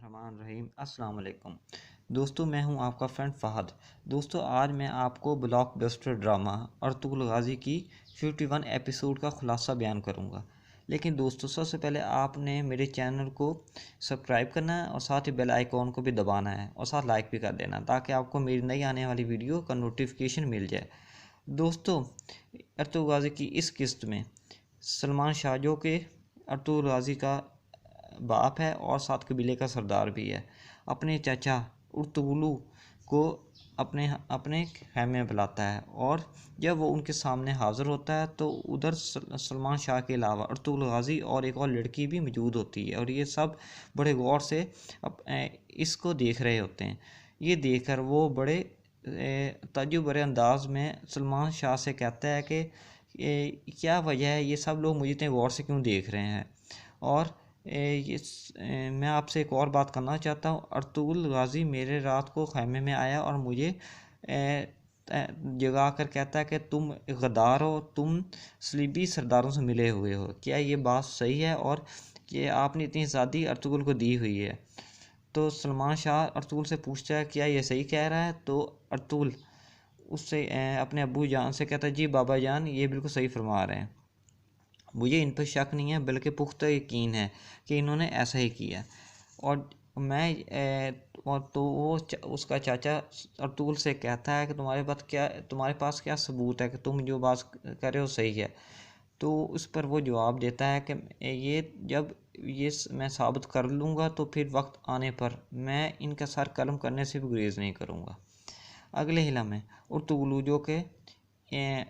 बिस्मिल्लाहिर्रहमानिर्रहीम। अस्सलाम वालेकुम दोस्तों, मैं हूं आपका फ्रेंड फ़हद। दोस्तों, आज मैं आपको ब्लॉकबस्टर ड्रामा अर्तुगरुल गाज़ी की 51 एपिसोड का खुलासा बयान करूंगा। लेकिन दोस्तों, सबसे पहले आपने मेरे चैनल को सब्सक्राइब करना है और साथ ही बेल आइकॉन को भी दबाना है और साथ लाइक भी कर देना ताकि आपको मेरी नई आने वाली वीडियो का नोटिफिकेशन मिल जाए। दोस्तों, अर्तुगरुल गाज़ी की इस किस्त में सलमान शाह जो कि अर्तुगरुल गाज़ी का बाप है और साथ कबीले का सरदार भी है, अपने चाचा अर्तुगरुल को अपने अपने खैमे में बुलाता है। और जब वो उनके सामने हाज़िर होता है तो उधर सलमान शाह के अलावा अर्तुगरुल गाज़ी और एक और लड़की भी मौजूद होती है और ये सब बड़े गौर से इसको देख रहे होते हैं। ये देखकर वो बड़े ताज्जुब भरे अंदाज में सलमान शाह से कहता है कि क्या वजह है, ये सब लोग मुझे इतने गौर से क्यों देख रहे हैं। और मैं आपसे एक और बात करना चाहता हूँ। अर्तुगरुल गाज़ी मेरे रात को खैमे में आया और मुझे जगा कर कहता है कि तुम गद्दार हो, तुम सलीबी सरदारों से मिले हुए हो। क्या ये बात सही है और कि आपने इतनी आज़ादी अर्तुगरुल को दी हुई है? तो सलमान शाह अर्तुगरुल से पूछता है क्या ये सही कह रहा है। तो अर्तुगरुल उससे अपने अब्बू जान से कहता है जी बाबा जान, ये बिल्कुल सही फरमा रहे हैं, मुझे इन पर शक नहीं है बल्कि पुख्ता यकीन है कि इन्होंने ऐसा ही किया। और तो वो उसका चाचा अर्तुगरुल से कहता है कि तुम्हारे पास क्या सबूत है कि तुम जो बात कर रहे हो सही है। तो उस पर वो जवाब देता है कि ये मैं साबित कर लूँगा तो फिर वक्त आने पर मैं इनका सर कलम करने से भी गुरेज नहीं करूँगा। अगले ही लम्हे अर्तुगरुल जो कि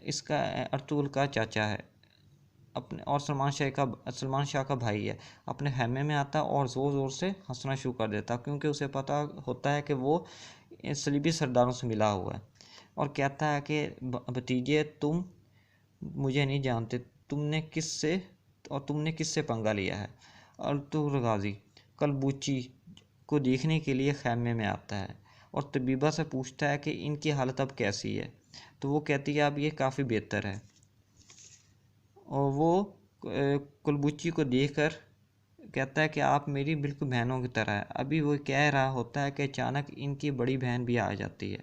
इसका अर्तुगरुल का चाचा है अपने और सलमान शाह का भाई है, अपने खैमे में आता है और ज़ोर ज़ोर से हंसना शुरू कर देता क्योंकि उसे पता होता है कि वो सलीबी सरदारों से मिला हुआ है। और कहता है कि भतीजे, तुम मुझे नहीं जानते, तुमने किससे पंगा लिया है। अर्तुगरुल गाज़ी कलबूची को देखने के लिए खैमे में आता है और तबीबा से पूछता है कि इनकी हालत अब कैसी है। तो वो कहती है अब ये काफ़ी बेहतर है। और वो कुलबुच्ची को देखकर कहता है कि आप मेरी बिल्कुल बहनों की तरह है। अभी वो कह रहा होता है कि अचानक इनकी बड़ी बहन भी आ जाती है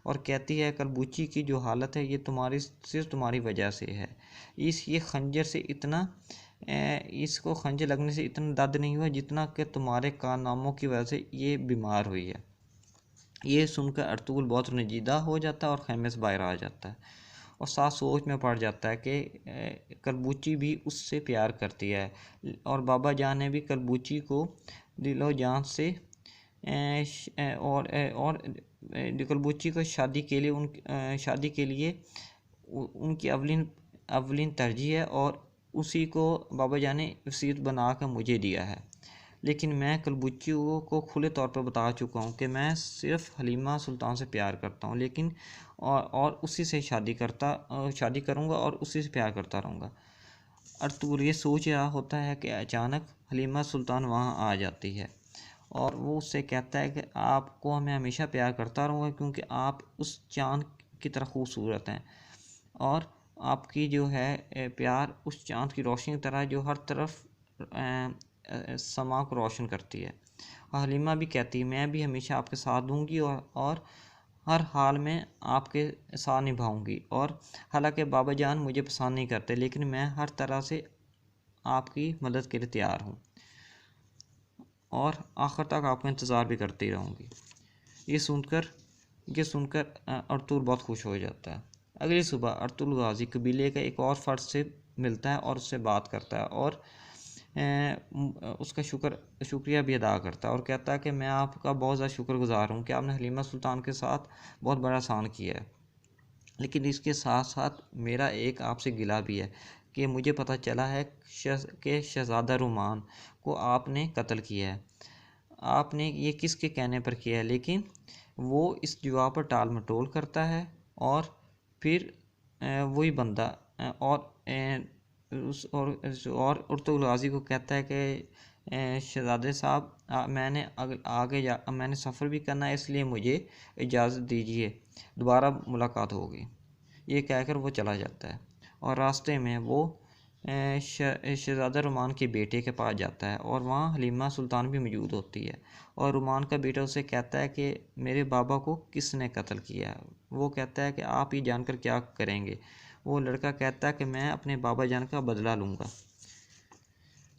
और कहती है कुलबुच्ची की जो हालत है ये सिर्फ तुम्हारी वजह से है। इसको खंजर लगने से इतना दर्द नहीं हुआ जितना कि तुम्हारे कारनामों की वजह से ये बीमार हुई है। ये सुनकर अर्तुगरुल बहुत रंजीदा हो जाता है और खैमे से बाहर आ जाता है और साथ सोच में पड़ जाता है कि कलबूची भी उससे प्यार करती है और बाबा जान ने भी कलबूची को दिलो जान से और कलबूची को शादी के लिए उनकी अवलिन तरजीह है और उसी को बाबा जान ने वसीयत बना कर मुझे दिया है। लेकिन मैं कलबुच्ची को खुले तौर पर बता चुका हूँ कि मैं सिर्फ हलीमा सुल्तान से प्यार करता हूँ, लेकिन और उसी से शादी करूँगा और उसी से प्यार करता रहूँगा। अर्तुगरुल ये सोच रहा होता है कि अचानक हलीमा सुल्तान वहाँ आ जाती है और वो उससे कहता है कि आपको मैं हमेशा प्यार करता रहूँगा क्योंकि आप उस चाँद की तरह खूबसूरत हैं और आपकी जो है प्यार उस चाँद की रोशनी की तरह जो हर तरफ समा को रोशन करती है। और हलीमा भी कहती है मैं भी हमेशा आपके साथ दूंगी और हर हाल में आपके साथ निभाऊंगी। और हालांकि बाबा जान मुझे पसंद नहीं करते लेकिन मैं हर तरह से आपकी मदद के लिए तैयार हूँ और आखिर तक आपका इंतज़ार भी करती रहूँगी। ये सुनकर अर्तुगरुल बहुत खुश हो जाता है। अगली सुबह अर्तुगरुल गाज़ी कबीले का एक और फ़र्द से मिलता है और उससे बात करता है और उसका शुक्रिया भी अदा करता है और कहता है कि मैं आपका बहुत ज़्यादा शुक्रगुज़ार हूँ कि आपने हलीमा सुल्तान के साथ बहुत बड़ा एहसान किया है। लेकिन इसके साथ साथ मेरा एक आपसे गिला भी है कि मुझे पता चला है कि शहज़ादा रुमान को आपने कत्ल किया है। आपने ये किसके कहने पर किया है? लेकिन वो इस जवाब पर टाल मटोल करता है और फिर वही बंदा और अर्तुगरुल गाज़ी को कहता है कि शहज़ादे साहब, मैंने सफ़र भी करना है इसलिए मुझे इजाज़त दीजिए, दोबारा मुलाकात होगी। ये कहकर वो चला जाता है और रास्ते में वो शहज़ादा रुमान के बेटे के पास जाता है और वहाँ हलीमा सुल्तान भी मौजूद होती है। और रुमान का बेटा उसे कहता है कि मेरे बाबा को किसने कत्ल किया। वो कहता है कि आप ये जानकर क्या करेंगे। वो लड़का कहता है कि मैं अपने बाबा जान का बदला लूँगा।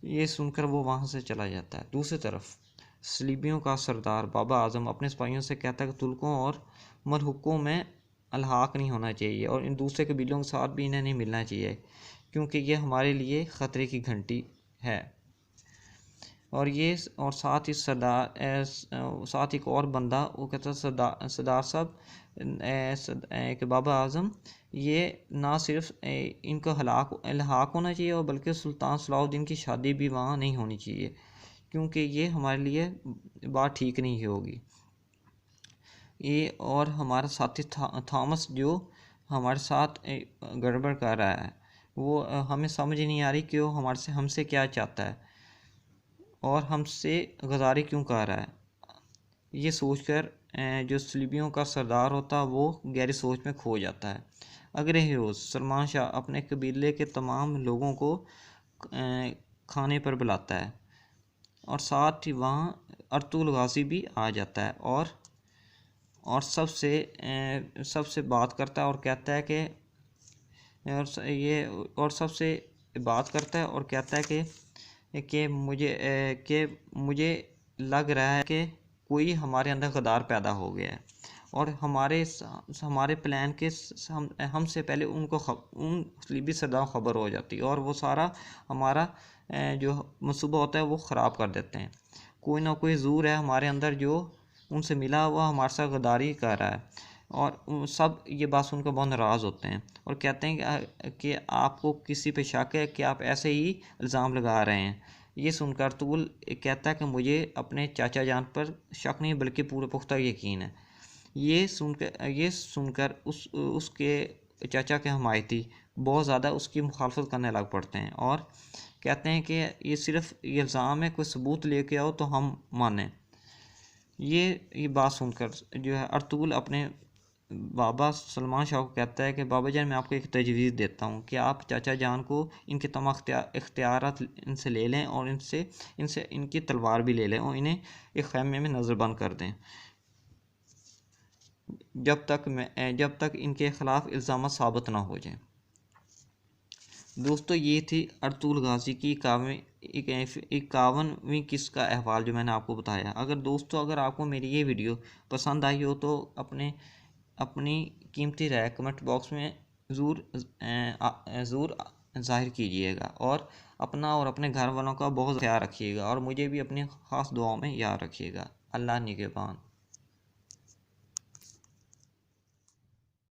ये सुनकर वो वहाँ से चला जाता है। दूसरी तरफ सलीबियों का सरदार बाबा आज़म अपने सिपाहियों से कहता है कि तुर्कों और मलहुकों में अलहाक नहीं होना चाहिए और इन दूसरे कबीलों के साथ भी इन्हें नहीं मिलना चाहिए, क्योंकि ये हमारे लिए ख़तरे की घंटी है। और ये और साथ ही साथ एक और बंदा वो कहता सरदार साहब कि बाबा आज़म ये ना सिर्फ इनको अलहाक होना चाहिए और बल्कि सुल्तान सलाहुद्दीन की शादी भी वहाँ नहीं होनी चाहिए, क्योंकि ये हमारे लिए बात ठीक नहीं होगी। ये और हमारा साथी थॉमस जो हमारे साथ गड़बड़ कर रहा है, वो हमें समझ नहीं आ रही कि वो हमसे क्या चाहता है और हमसे गद्दारी क्यों कर रहा है। ये सोचकर जो सलीबियों का सरदार होता है वो गहरी सोच में खो जाता है। अगले रोज़ सलमान शाह अपने कबीले के तमाम लोगों को खाने पर बुलाता है और साथ ही वहाँ अर्तुगरुल गाजी भी आ जाता है और सबसे बात करता है और कहता है कि मुझे लग रहा है कि कोई हमारे अंदर गद्दार पैदा हो गया है और हमारे प्लान के हमसे पहले उन सलीबी सरदारों को ख़बर हो जाती है और वो सारा हमारा जो मंसूबा होता है वो ख़राब कर देते हैं। कोई ना कोई ज़ूर है हमारे अंदर जो उनसे मिला हुआ हमारे साथ गद्दारी कर रहा है। और सब ये बात सुनकर बहुत नाराज़ होते हैं और कहते हैं कि आपको किसी पे शक है कि आप ऐसे ही इल्ज़ाम लगा रहे हैं। ये सुनकर अर्तुगरुल कहता है कि मुझे अपने चाचा जान पर शक नहीं बल्कि पूरा पुख्ता यकीन है। ये सुनकर उसके चाचा के हमायती बहुत ज़्यादा उसकी मुखालफत करने लग पड़ते हैं और कहते हैं कि ये सिर्फ ये इल्ज़ाम है, कोई सबूत लेके आओ तो हम मानें। ये बात सुनकर जो है अर्तुगरुल अपने बाबा सलमान शाह को कहता है कि बाबा जान मैं आपको एक तजवीज़ देता हूँ कि आप चाचा जान को इनके तमाम इख्तियारात इनसे ले लें और इनसे इनकी तलवार भी ले लें और इन्हें एक खैमे में नज़रबंद कर दें जब तक इनके ख़िलाफ़ इल्ज़ाम साबित ना हो जाएं। दोस्तों ये थी अर्तुगरुल गाजी की 51वीं किस्त का अहवाल जो मैंने आपको बताया। अगर आपको मेरी ये वीडियो पसंद आई हो तो अपनी कीमती राय कमेंट बॉक्स में ज़रूर ज़ाहिर कीजिएगा और अपना और अपने घर वालों का बहुत ख्याल रखिएगा और मुझे भी अपनी ख़ास दुआओं में याद रखिएगा। अल्लाह निगहबान।